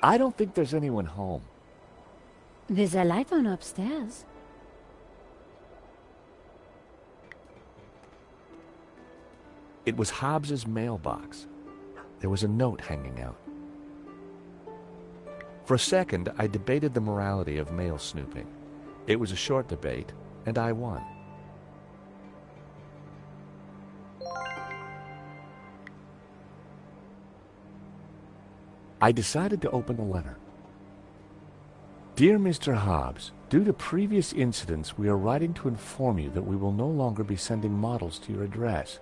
I don't think there's anyone home. There's a light on upstairs. It was Hobbs's mailbox. There was a note hanging out. For a second, I debated the morality of mail snooping. It was a short debate, and I won. I decided to open the letter. Dear Mr. Hobbs, due to previous incidents, we are writing to inform you that we will no longer be sending models to your address.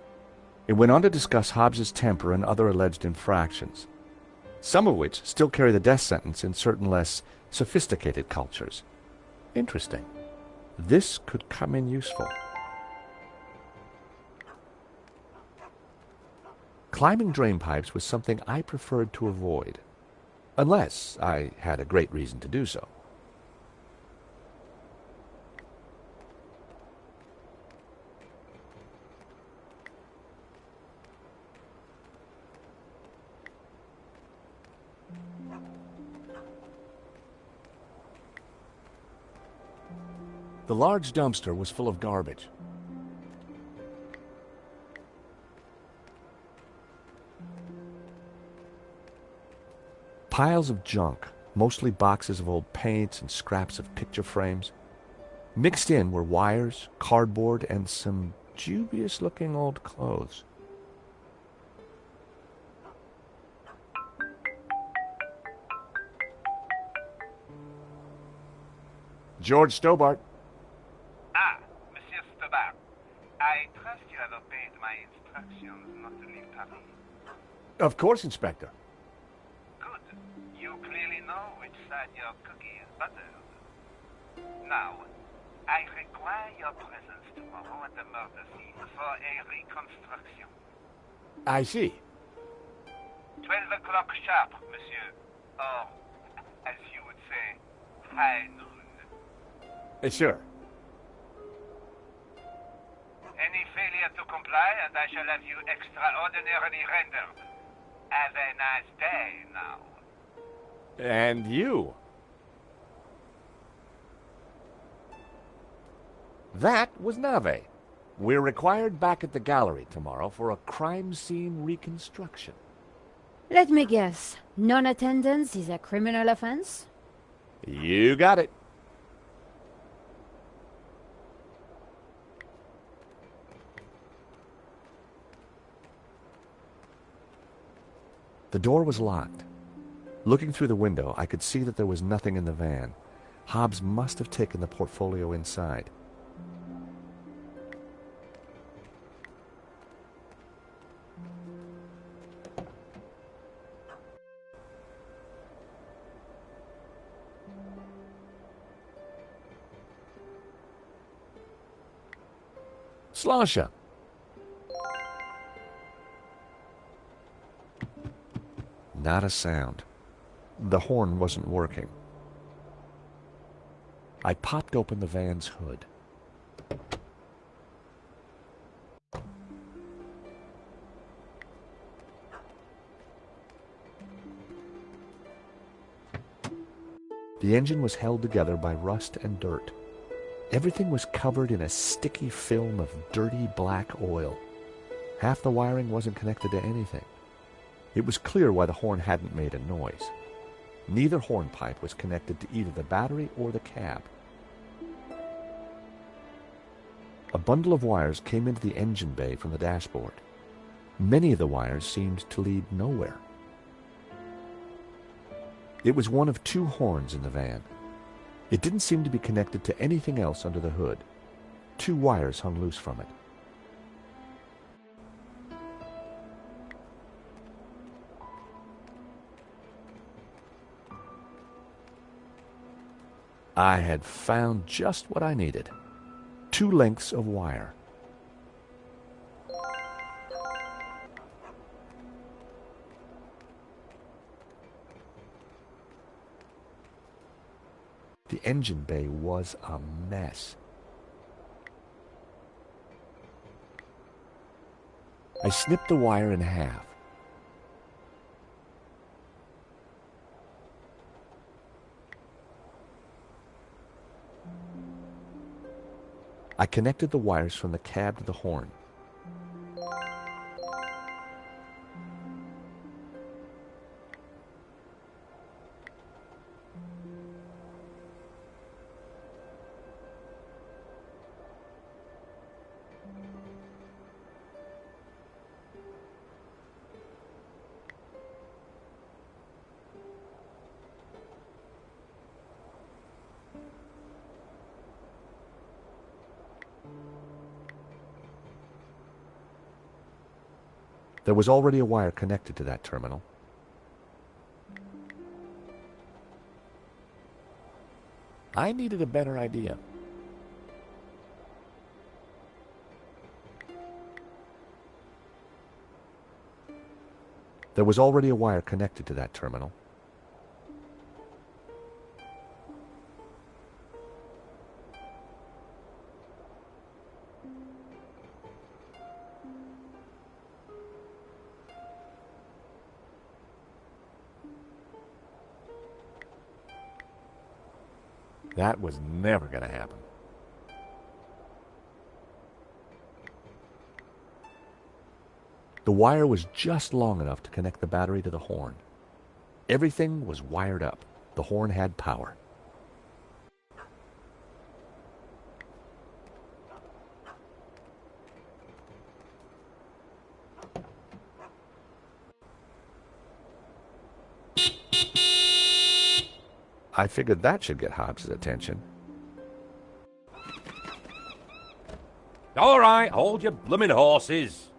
It went on to discuss Hobbs's temper and other alleged infractions, some of which still carry the death sentence in certain less sophisticated cultures. Interesting. This could come in useful. Climbing drain pipes was something I preferred to avoid, unless I had a great reason to do so. The large dumpster was full of garbage. Piles of junk, mostly boxes of old paints and scraps of picture frames. Mixed in were wires, cardboard, and some dubious-looking old clothes. George Stobart. Ah, Monsieur Stobart. I trust you have obeyed my instructions not to leave Paris. Of course, Inspector. Good. You clearly know which side your cookie is buttered. Now, I require your presence tomorrow at the murder scene for a reconstruction. I see. 12 o'clock sharp, monsieur. Or, as you would say, high noon. Sure. Any failure to comply, and I shall have you extraordinarily rendered. Have a nice day now. And you. That was Nave. We're required back at the gallery tomorrow for a crime scene reconstruction. Let me guess. Non-attendance is a criminal offense? You got it. The door was locked. Looking through the window, I could see that there was nothing in the van. Hobbs must have taken the portfolio inside. Slasha. Not a sound. The horn wasn't working. I popped open the van's hood. The engine was held together by rust and dirt. Everything was covered in a sticky film of dirty black oil. Half the wiring wasn't connected to anything. It was clear why the horn hadn't made a noise. Neither hornpipe was connected to either the battery or the cab. A bundle of wires came into the engine bay from the dashboard. Many of the wires seemed to lead nowhere. It was one of two horns in the van. It didn't seem to be connected to anything else under the hood. Two wires hung loose from it. I had found just what I needed. Two lengths of wire. The engine bay was a mess. I snipped the wire in half. I connected the wires from the cab to the horn. There was already a wire connected to that terminal. I needed a better idea. There was already a wire connected to that terminal. That was never going to happen. The wire was just long enough to connect the battery to the horn. Everything was wired up. The horn had power. I figured that should get Hobbs' attention. All right, hold your bloomin' horses.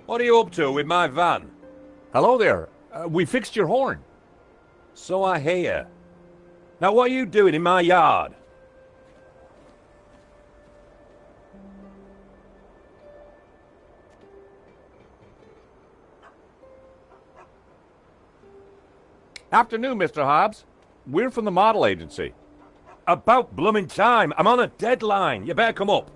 What are you up to with my van? Hello there. We fixed your horn. So I hear. Now what are you doing in my yard? Afternoon, Mr. Hobbs. We're from the model agency. About bloomin' time. I'm on a deadline. You better come up.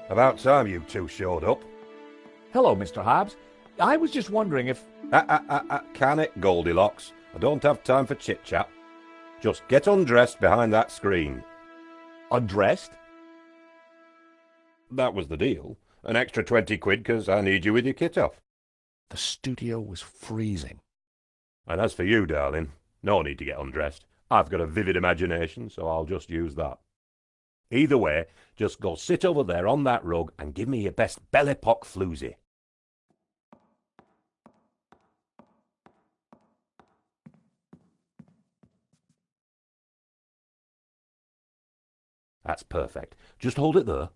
About time you two showed up. Hello, Mr. Hobbs. I was just wondering if... Can it, Goldilocks? I don't have time for chit-chat. Just get undressed behind that screen. Undressed? That was the deal. An extra 20 quid because I need you with your kit off. The studio was freezing. And as for you, darling, no need to get undressed. I've got a vivid imagination, so I'll just use that. Either way, just go sit over there on that rug and give me your best Belle Epoque floozy. That's perfect. Just hold it there.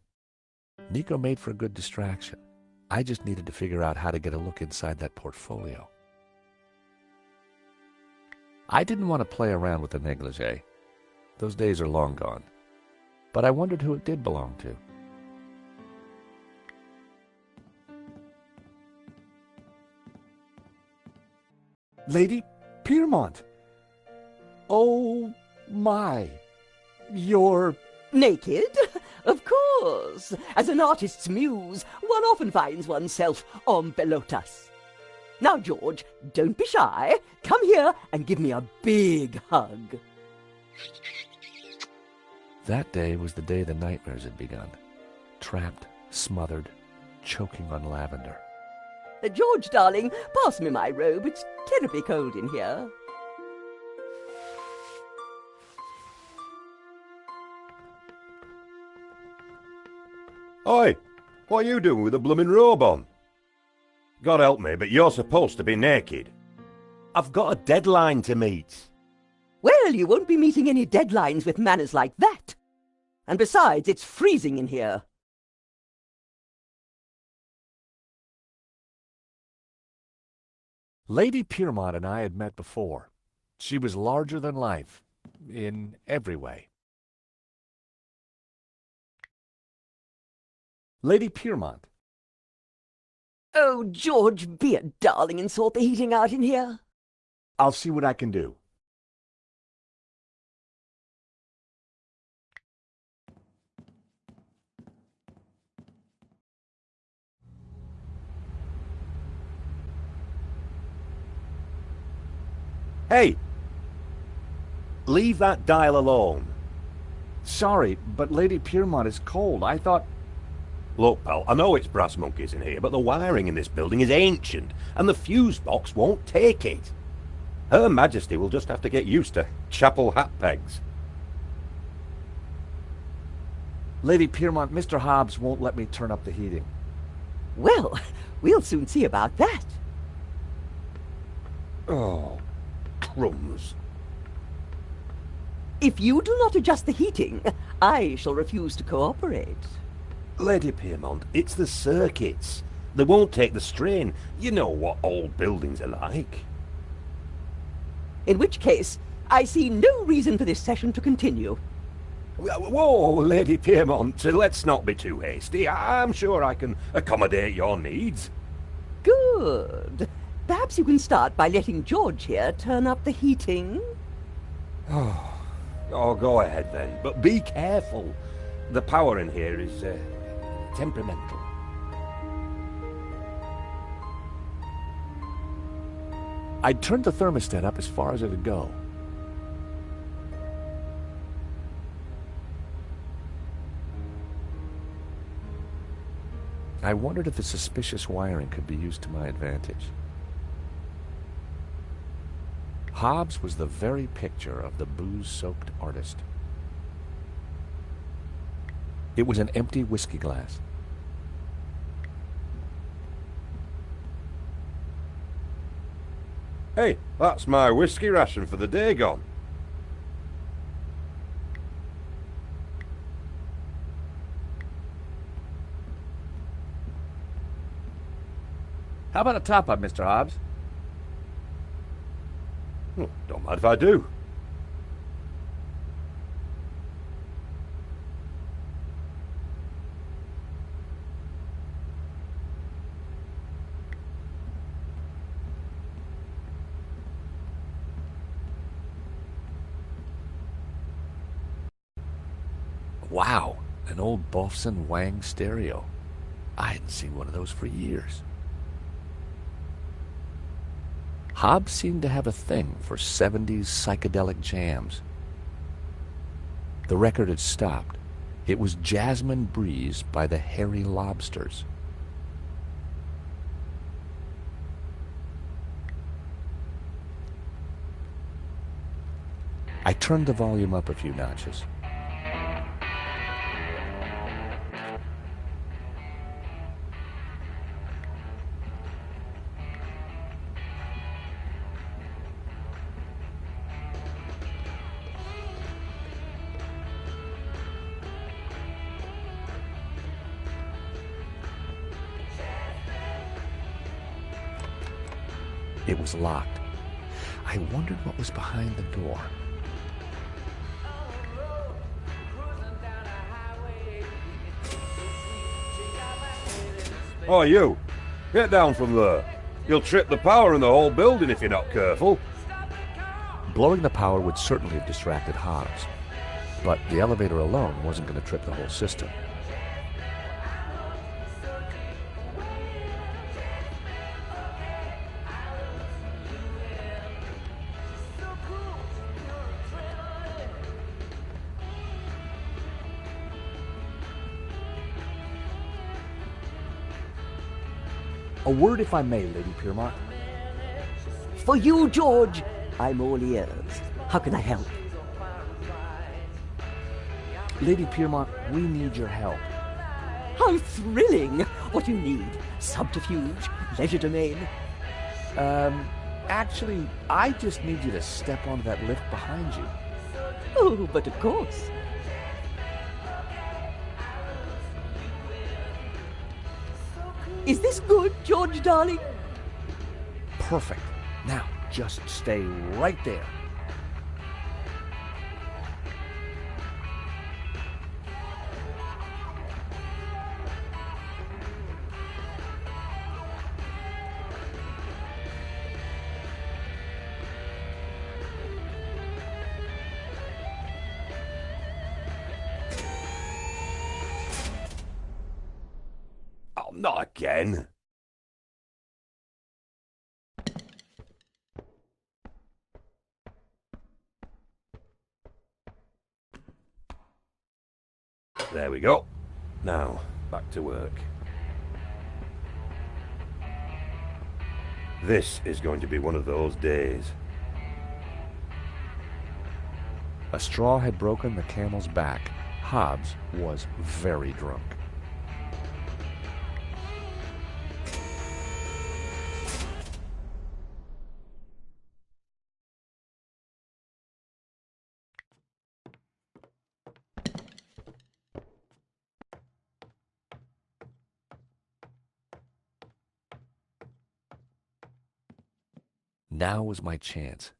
Nico made for a good distraction. I just needed to figure out how to get a look inside that portfolio. I didn't want to play around with the negligee. Those days are long gone. But I wondered who it did belong to. Lady Piermont! Oh, my. You're... Naked? Of course. As an artist's muse, one often finds oneself en pelotas. Now, George, don't be shy. Come here and give me a big hug. That day was the day the nightmares had begun. Trapped, smothered, choking on lavender. George, darling, pass me my robe. It's terribly cold in here. Oi, what are you doing with a bloomin' robe on? God help me, but you're supposed to be naked. I've got a deadline to meet. Well, you won't be meeting any deadlines with manners like that. And besides, it's freezing in here. Lady Piermont and I had met before. She was larger than life, in every way. Lady Piermont. Oh, George, be a darling and sort the heating out in here. I'll see what I can do. Hey! Leave that dial alone. Sorry, but Lady Piermont is cold. I thought... Look, pal, I know it's brass monkeys in here, but the wiring in this building is ancient, and the fuse box won't take it. Her Majesty will just have to get used to chapel hat pegs. Lady Piermont, Mr. Hobbs won't let me turn up the heating. Well, we'll soon see about that. Oh, crumbs. If you do not adjust the heating, I shall refuse to cooperate. Lady Piermont, it's the circuits. They won't take the strain. You know what old buildings are like. In which case, I see no reason for this session to continue. Whoa, Lady Piermont, let's not be too hasty. I'm sure I can accommodate your needs. Good. Perhaps you can start by letting George here turn up the heating. Oh, go ahead then, but be careful. The power in here is temperamental. I turned the thermostat up as far as it'd go. I wondered if the suspicious wiring could be used to my advantage. Hobbs was the very picture of the booze-soaked artist. It was an empty whiskey glass. Hey, that's my whiskey ration for the day gone. How about a top-up, Mr. Hobbs? Oh, don't mind if I do. Wow, an old Bofson Wang stereo. I hadn't seen one of those for years. Hobbs seemed to have a thing for 70s psychedelic jams. The record had stopped. It was Jasmine Breeze by the Hairy Lobsters. I turned the volume up a few notches. It was locked. I wondered what was behind the door. Oh, you! Get down from there. You'll trip the power in the whole building if you're not careful. Blowing the power would certainly have distracted Hobbs, but the elevator alone wasn't going to trip the whole system. A word, if I may, Lady Piermont. For you, George, I'm all ears. How can I help? Lady Piermont, we need your help. How thrilling! What do you need? Subterfuge? Leisure domain? Actually, I just need you to step onto that lift behind you. Oh, but of course. Is this good, George, darling? Perfect. Now, just stay right there. Oh, not again. There we go. Now, back to work. This is going to be one of those days. A straw had broken the camel's back. Hobbs was very drunk. Now was my chance.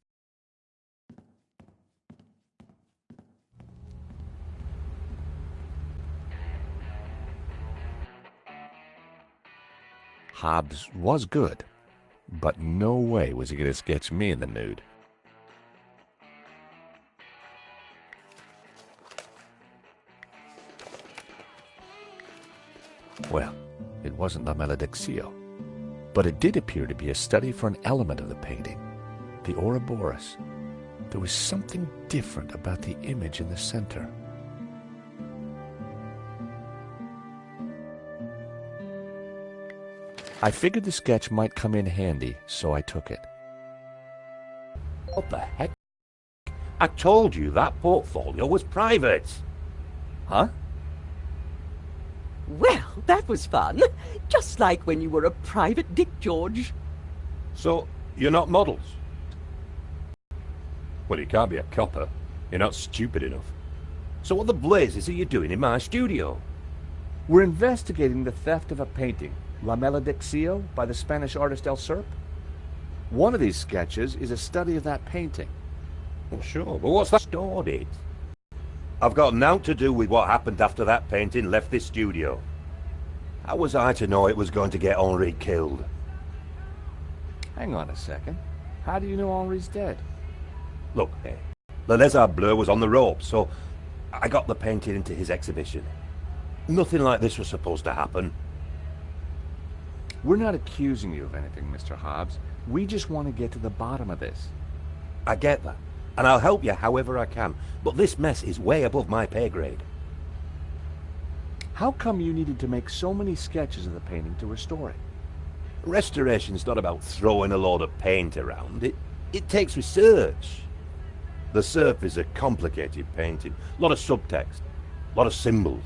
Hobbs was good, but no way was he going to sketch me in the nude. Well, it wasn't La Malediccio, but it did appear to be a study for an element of the painting, the Ouroboros. There was something different about the image in the center. I figured the sketch might come in handy, so I took it. What the heck? I told you that portfolio was private. Huh? Well, that was fun. Just like when you were a private dick, George. So, you're not models? Well, you can't be a copper. You're not stupid enough. So what the blazes are you doing in my studio? We're investigating the theft of a painting, La Malediccio, by the Spanish artist El Serp. One of these sketches is a study of that painting. Well, sure, but what's that stored it? I've got naught to do with what happened after that painting left this studio. How was I to know it was going to get Henri killed? Hang on a second. How do you know Henri's dead? Look, Le Lézard Bleu was on the ropes, so I got the painting into his exhibition. Nothing like this was supposed to happen. We're not accusing you of anything, Mr. Hobbs. We just want to get to the bottom of this. I get that, and I'll help you however I can, but this mess is way above my pay grade. How come you needed to make so many sketches of the painting to restore it? Restoration's not about throwing a load of paint around. It takes research. The Serp is a complicated painting. A lot of subtext, a lot of symbols.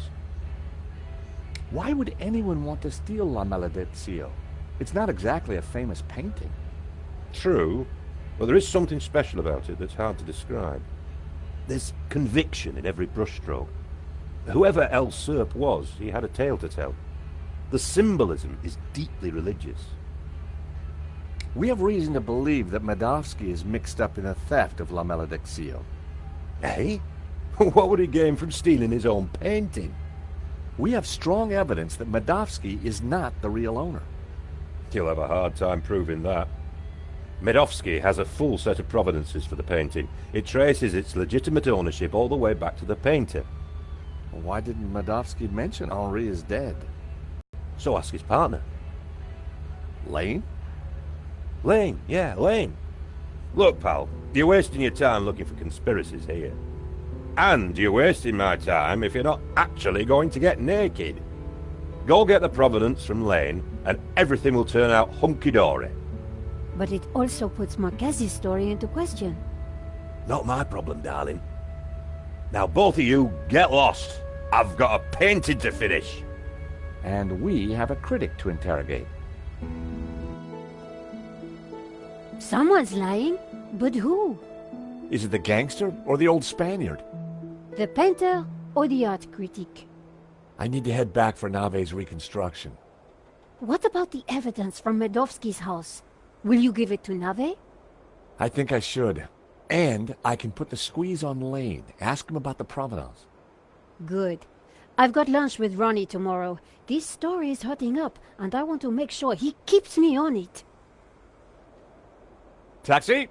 Why would anyone want to steal La Malediccio? It's not exactly a famous painting. True, but there is something special about it that's hard to describe. There's conviction in every brushstroke. Whoever El Serp was, he had a tale to tell. The symbolism is deeply religious. We have reason to believe that Madovsky is mixed up in the theft of La Malediccio. Eh? What would he gain from stealing his own painting? We have strong evidence that Madovsky is not the real owner. You'll have a hard time proving that. Medovsky has a full set of provenances for the painting. It traces its legitimate ownership all the way back to the painter. Why didn't Madovsky mention Henri is dead? So ask his partner. Lane? Lane, yeah, Lane. Look, pal, you're wasting your time looking for conspiracies here. And you're wasting my time if you're not actually going to get naked. Go get the provenance from Lane, and everything will turn out hunky-dory. But it also puts Marquez's story into question. Not my problem, darling. Now both of you, get lost. I've got a painting to finish. And we have a critic to interrogate. Someone's lying, but who? Is it the gangster or the old Spaniard? The painter or the art critic? I need to head back for Nave's reconstruction. What about the evidence from Medovsky's house? Will you give it to Nave? I think I should. And I can put the squeeze on Lane. Ask him about the provenance. Good. I've got lunch with Ronnie tomorrow. This story is hotting up, and I want to make sure he keeps me on it. Taxi!